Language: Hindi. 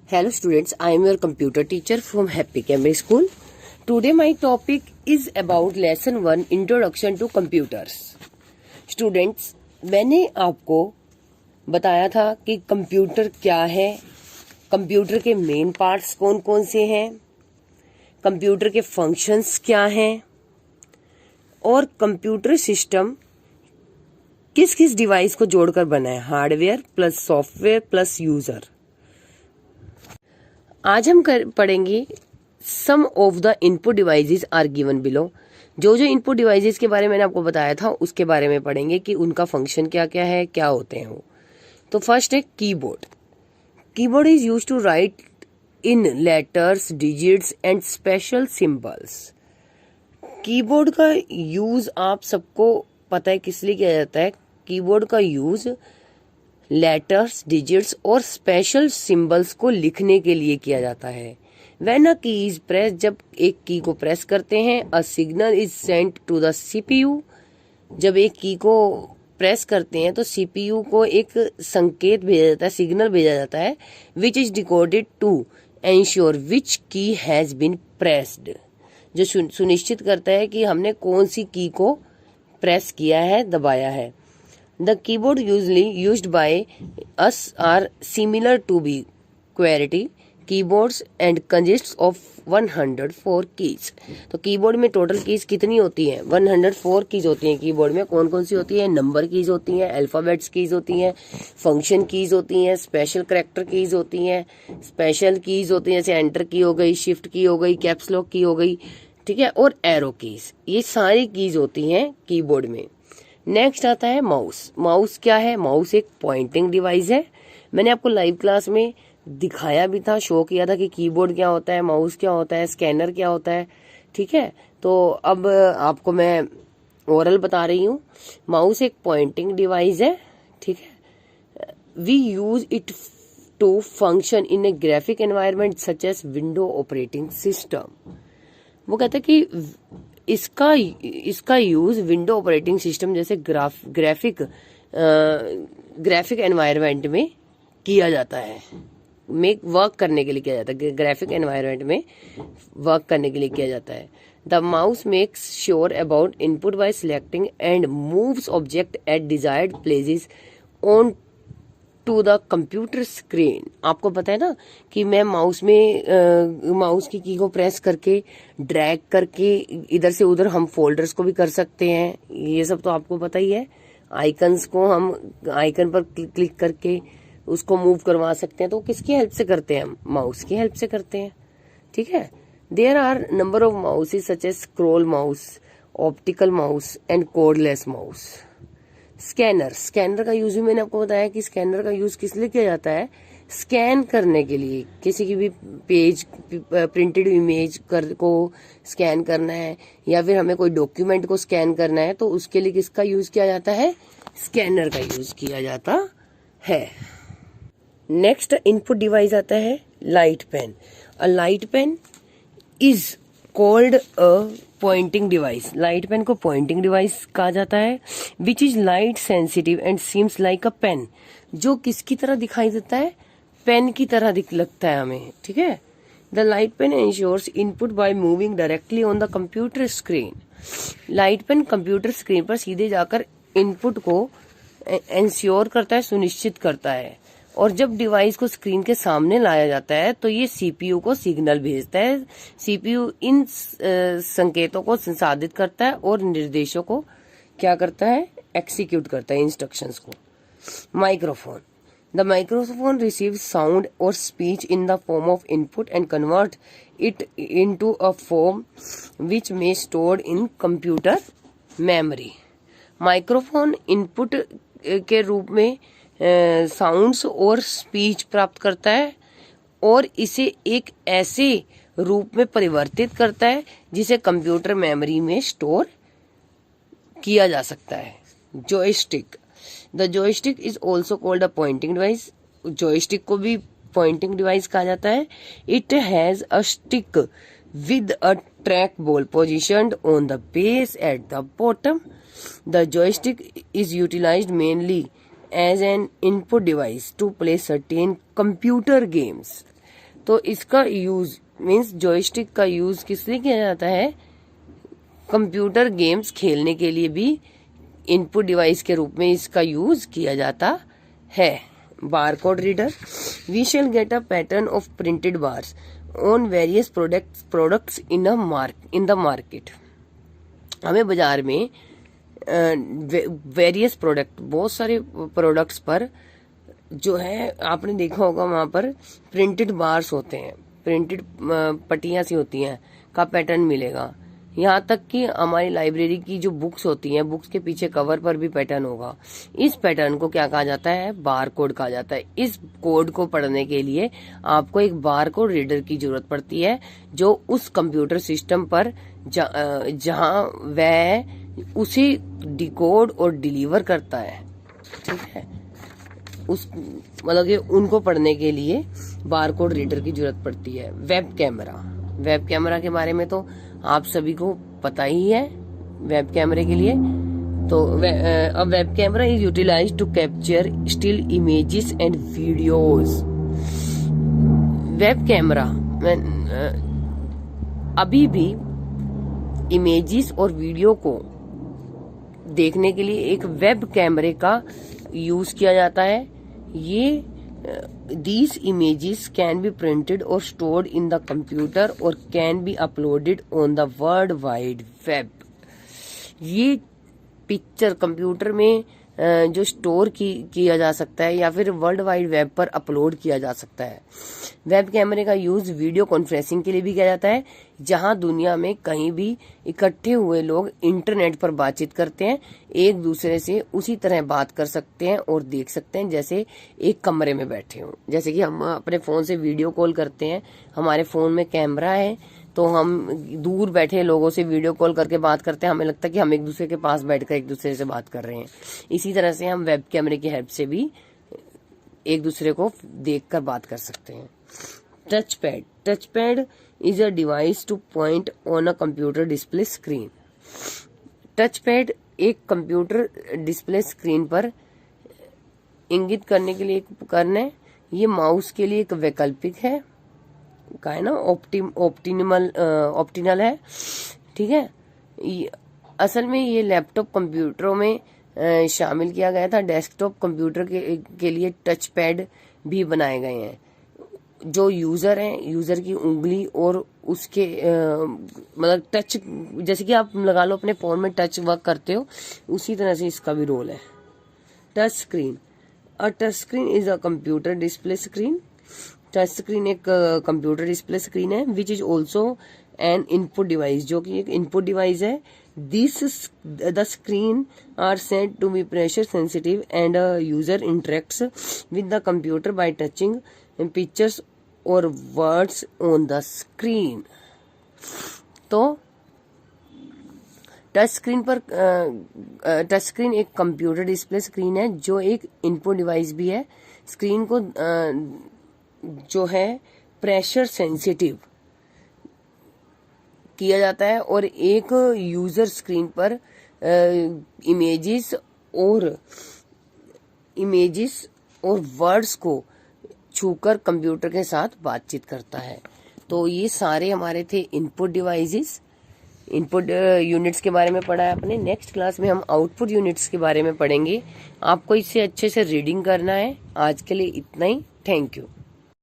Hello students, I am your computer teacher from Happy Cambridge School. Today my topic is about lesson 1 Introduction to Computers. Students, मैंने आपको बताया था कि कंप्यूटर क्या है, कंप्यूटर के मेन पार्ट्स कौन कौन से हैं, कंप्यूटर के फंक्शंस क्या हैं और कंप्यूटर सिस्टम किस किस डिवाइस को जोड़कर बना है, hardware plus software plus user. आज हम पढ़ेंगे some of the input devices are given below. जो जो इनपुट डिवाइसेस के बारे में मैंने आपको बताया था उसके बारे में पढ़ेंगे कि उनका फंक्शन क्या क्या है, क्या होते हैं वो। तो फर्स्ट है keyboard. Keyboard is used to write in letters, digits and special symbols. Keyboard का यूज आप सबको पता है किस लिए किया जाता है। कीबोर्ड का यूज लेटर्स, डिजिट्स और स्पेशल सिंबल्स को लिखने के लिए किया जाता है। व्हेन अ की इज प्रेस, जब एक की को प्रेस करते हैं, a signal is sent to the CPU. जब एक की को प्रेस करते हैं तो सीपीयू को एक संकेत भेजा जाता है, सिग्नल भेजा जाता है, which is decoded to ensure which key has been pressed, जो सुनिश्चित करता है कि हमने कौन सी की को प्रेस किया है, दबाया है। The keyboard usually used by us are similar to be QWERTY keyboards and consists of 104 keys। तो कीबोर्ड में टोटल कीज कितनी होती हैं? 104 कीज होती हैं कीबोर्ड में। कौन कौन सी होती है? नंबर कीज होती हैं, अल्फाबेट्स कीज होती हैं, फंक्शन कीज होती हैं, स्पेशल कैरेक्टर कीज होती हैं, स्पेशल कीज होती हैं जैसे एंटर की हो गई, शिफ्ट की हो गई, कैप्स लॉक की हो गई, ठीक है, और एरो कीज। ये सारी कीज होती हैं कीबोर्ड में। नेक्स्ट आता है माउस। माउस क्या है? माउस एक पॉइंटिंग डिवाइस है। मैंने आपको लाइव क्लास में दिखाया भी था, शो किया था कि कीबोर्ड क्या होता है, माउस क्या होता है, स्कैनर क्या होता है, ठीक है। तो अब आपको मैं ओरल बता रही हूँ। माउस एक पॉइंटिंग डिवाइस है, ठीक है। We use it to function in a graphic environment such as window operating system. वो कहते हैं कि इसका यूज विंडो ऑपरेटिंग सिस्टम जैसे ग्राफिक एनवायरनमेंट में किया जाता है, वर्क करने के लिए किया जाता है, ग्राफिक एनवायरनमेंट में वर्क करने के लिए किया जाता है। The mouse makes sure about input by selecting and moves object at desired places on to the computer screen. आपको पता है ना कि मैं माउस की की को प्रेस करके ड्रैग करके इधर से उधर हम फोल्डर्स को भी कर सकते हैं, ये सब तो आपको पता ही है। आइकन्स को हम आइकन पर क्लिक करके उसको मूव करवा सकते हैं। तो किसकी हेल्प से करते हैं? माउस की हेल्प से करते हैं, ठीक है। There are number of mouses such as scroll mouse, optical mouse and codeless mouse. Scanner का यूज भी मैंने आपको बताया कि स्कैनर का यूज किस लिए किया जाता है? स्कैन करने के लिए। किसी की भी पेज, प्रिंटेड इमेज को स्कैन करना है या फिर हमें कोई डॉक्यूमेंट को स्कैन करना है तो उसके लिए किसका यूज किया जाता है? स्कैनर का यूज किया जाता है। नेक्स्ट इनपुट डिवाइस आता है light pen. A light pen is called a pointing device. Light pen को पॉइंटिंग डिवाइस कहा जाता है, which is light sensitive and seems like a pen. जो किसकी तरह दिखाई देता है? पेन की तरह लगता है हमें, ठीक है। The light pen ensures input by moving directly on the computer screen. Light pen computer screen पर सीधे जाकर इनपुट को एंश्योर करता है, सुनिश्चित करता है। और जब डिवाइस को स्क्रीन के सामने लाया जाता है तो ये सीपीयू को सिग्नल भेजता है। सीपीयू इन संकेतों को संसाधित करता है और निर्देशों को क्या करता है? एक्सिक्यूट करता है, इंस्ट्रक्शंस को। Microphone. The microphone receive sound और speech in the form of input and convert it into a form which may stored in computer memory. Microphone input के रूप में साउंड्स और स्पीच प्राप्त करता है और इसे एक ऐसे रूप में परिवर्तित करता है जिसे कंप्यूटर मेमोरी में स्टोर किया जा सकता है। Joystick. The joystick is also called a pointing device. Joystick को भी पॉइंटिंग डिवाइस कहा जाता है। It has a stick with a track ball positioned on the base at the bottom. The joystick is utilised mainly as an input device to play certain computer games। तो इसका यूज मीन्स जॉयस्टिक का यूज किस लिए किया जाता है? कंप्यूटर गेम्स खेलने के लिए भी इनपुट डिवाइस के रूप में इसका यूज किया जाता है। Barcode reader, we shall get a pattern of printed bars on various products in the market. हमें बाजार में वेरियस प्रोडक्ट, बहुत सारे प्रोडक्ट्स पर जो है आपने देखा होगा वहां पर प्रिंटेड बार्स होते हैं, प्रिंटेड पट्टियां सी होती हैं का पैटर्न मिलेगा। यहाँ तक कि हमारी लाइब्रेरी की जो बुक्स होती हैं, बुक्स के पीछे कवर पर भी पैटर्न होगा। इस पैटर्न को क्या कहा जाता है? बार कोड कहा जाता है। इस कोड को पढ़ने के लिए आपको एक बार कोड रीडर की जरूरत पड़ती है, जो उस कंप्यूटर सिस्टम पर जहां वह उसे डिकोड और डिलीवर करता है। ठीक है, उस मतलब कि उनको पढ़ने के लिए बारकोड रीडर की जरूरत पड़ती है। वेब कैमरा के बारे में तो आप सभी को पता ही है। वेब कैमरे के लिए तो web camera is utilized to capture still images and videos. Web camera अभी भी इमेजेस और वीडियो को देखने के लिए एक वेब कैमरे का यूज किया जाता है। ये these images can be printed or stored in the computer or can be uploaded on the World Wide Web। ये पिक्चर कंप्यूटर में जो स्टोर किया जा सकता है या फिर वर्ल्ड वाइड वेब पर अपलोड किया जा सकता है। वेब कैमरे का यूज वीडियो कॉन्फ्रेंसिंग के लिए भी किया जाता है, जहां दुनिया में कहीं भी इकट्ठे हुए लोग इंटरनेट पर बातचीत करते हैं, एक दूसरे से उसी तरह बात कर सकते हैं और देख सकते हैं जैसे एक कमरे में बैठे हों। जैसे कि हम अपने फोन से वीडियो कॉल करते हैं, हमारे फोन में कैमरा है तो हम दूर बैठे लोगों से वीडियो कॉल करके बात करते हैं, हमें लगता है कि हम एक दूसरे के पास बैठकर एक दूसरे से बात कर रहे हैं। इसी तरह से हम वेब कैमरे की हेल्प से भी एक दूसरे को देखकर बात कर सकते हैं। Touch pad is a device two point on a computer display screen. Touch pad एक कंप्यूटर डिस्प्ले स्क्रीन पर इंगित करने के लिए एक उपकरण है। ये माउस के लिए एक वैकल्पिक है का है ना, ऑप्टिनल है। ठीक है, असल में ये लैपटॉप कंप्यूटरों में शामिल किया गया था। डेस्कटॉप कंप्यूटर के लिए टच पैड भी बनाए गए हैं। जो यूजर है, यूजर की उंगली और उसके मतलब टच, जैसे कि आप लगा लो अपने फोन में टच वर्क करते हो, उसी तरह से इसका भी रोल है। Touch screen, a touch screen is a computer display screen. Touch screen एक कंप्यूटर डिस्प्ले स्क्रीन है which is also an input device, जो कि एक इनपुट डिवाइस है। This the screen are said to be pressure sensitive and user interacts with the computer by touching pictures और वर्ड्स ऑन द स्क्रीन। तो टच स्क्रीन एक कंप्यूटर डिस्प्ले स्क्रीन है जो एक इनपुट डिवाइस भी है। स्क्रीन को जो है प्रेशर सेंसिटिव किया जाता है और एक यूजर स्क्रीन पर इमेजेस और वर्ड्स को छूकर कंप्यूटर के साथ बातचीत करता है। तो ये सारे हमारे थे इनपुट डिवाइसेस। इनपुट यूनिट्स के बारे में पढ़ा है आपने। नेक्स्ट क्लास में हम आउटपुट यूनिट्स के बारे में पढ़ेंगे। आपको इससे अच्छे से रीडिंग करना है। आज के लिए इतना ही। Thank you.